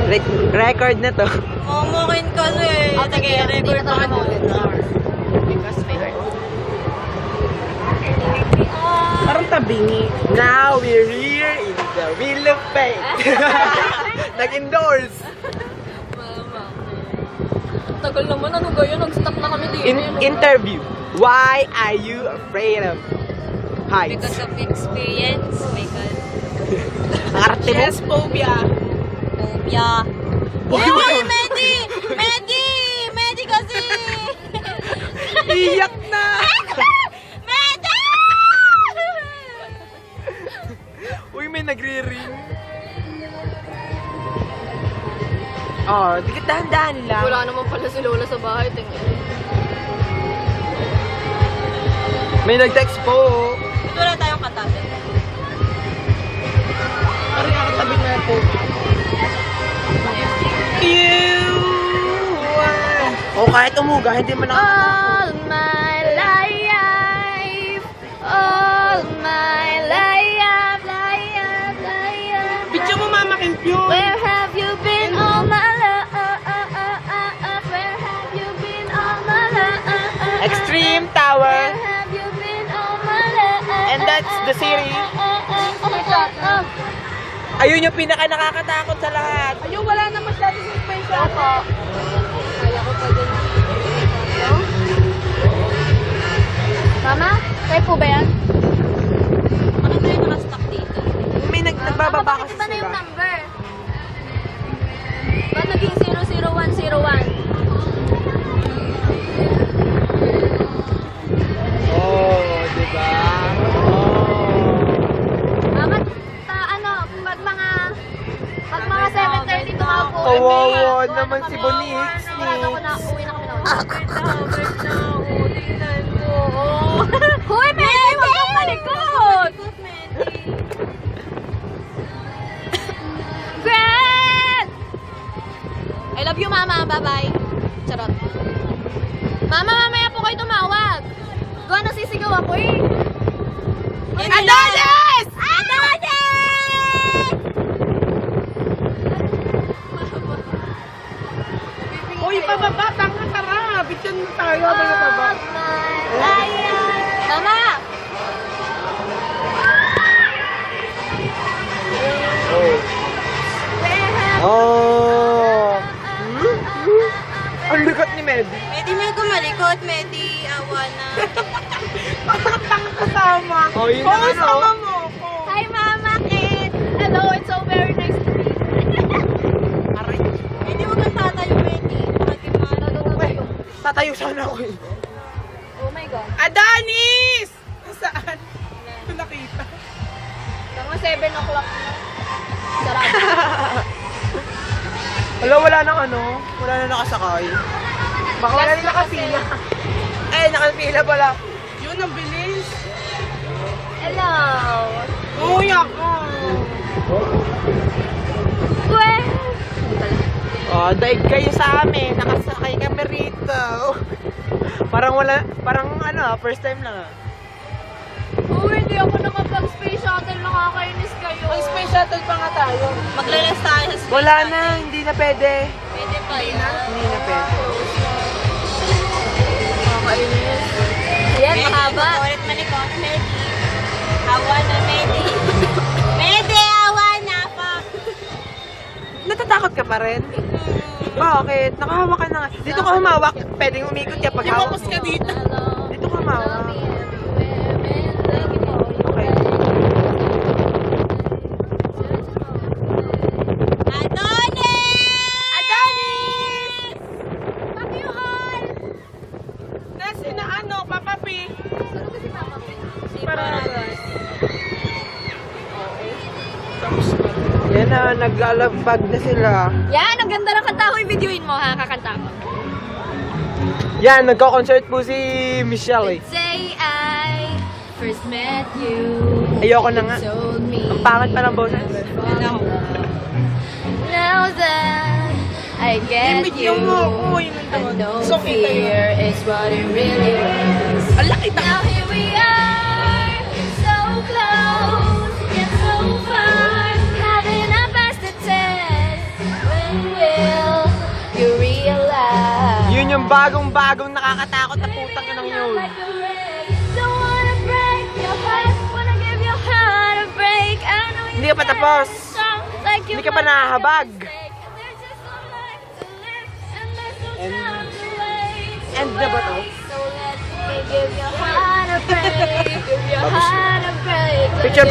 Record na to. Momokin ka na eh. Sige, record pa ka. Because may heart. Parang tabingi. Now we're here in the Wheel of Fate. Nag-endorse. Tagal naman, ano gayon? Nag-stop na kami dito. Interview. Why are you afraid of heights? Because of experience. Oh my God. Ang arte mo? phobia. Phobia. Uy, Medi! Medi! Medi kasi! Iyak na! Medi! Uy, may nagre-ring. Oh, di kita dahan lang. Wala naman pala si Lola sa bahay. Tingnan. May nag-text po. Dito wala tayong katabi. Parang nakatabi natin. Oh, kahit umuga, hindi mo All my life, all my life, Bityo mo, Mama Kempyo. Where have you been all my life? Where have you been all my life? Extreme Tower. Where have you been all my life? And that's the series. Ayun yung pinaka nakakatakot sa lahat. Ayun, wala na masyadong suspension ako. Kaya ko pa din. Mama, kayo po ba yan? Ano tayo nakastock dito? May nagbababa kasi Bakit iba na yung sila. number? Ba't naging 00101? Oh, diba? Oh. Mama, pag mga 7:30 tumawag po. Kawawa naman si Bonix. Sigurado ko na uwi na kami na tingnan mo. Hoy, Medi! Huwag kang malikot! Grant! I love you, Mama. Bye-bye. Charot. Mama, mamaya po kayo tumawag. Gawa nasisigaw ako eh. Adonis! Adonis! Uy, pababa, tanga tara. Bityan mo tayo. Pababa. Mama! Oh. Ang likot ni Med. Medi, may kumalikot. Medi, awa na. Tanga kasama. Oh, yun na ano. Sama mo ako. Hi, Mama Kit! Hello, it's so very nice to meet you. Aray. Medi, huwag kang tatayo, Medi. Bakit matatayo? Tatayo sana ako eh. Oh my God. Adonis! Saan? Ito nakita. Mga 7 o'clock na. Sarado. Wala nang ano. Wala na nakasakay. Baka wala na nakapila. Eh, nakapila pala. Yun, ang bilis. Hello. Uy, ako. Well. Oh, daig kayo sa amin. Nakasakay kami rito. Parang ano, first time lang ah. Oh, hindi ako nakapag-space shuttle. Nakakainis kayo. Mag-space shuttle pa nga tayo. Maglalas tayo sa space Wala shuttle. na, hindi na pwede. Pwede pa yun. Hindi na pwede. Nakakainis. Ayan, mahaba. Ulit malikot, Medi. Awa na, Medi. Medi, awa na pa. Natatakot ka pa rin? Bakit? Nakahawak ka na nga. Dito ka humawak. Pwedeng umikot ka pag hawak mo. ka dito. Dito ka humawak. Okay. Adonis! Adonis! Pakiuhal! Nasi na ano, Papa P. Sino ba si Papa P? Si Paragas. Yan na, naglalabag na sila. Yan, ang ganda ng kanta ko. I-videoin mo ha, kakanta ko. Yan, nagko-concert po si Michelle eh. Say I first met you. Ayoko na nga. Told me. Ang pangit pa ng boses. Now that I get you, I know fear is what it really is. Now here we are, so close, yet so far, having a best attempt. When bagong nakakatakot na putang inang yun. Hindi ka pa tapos. Hindi ka pa nahahabag. End na ba to? Give your heart a break, give your heart a break. Picture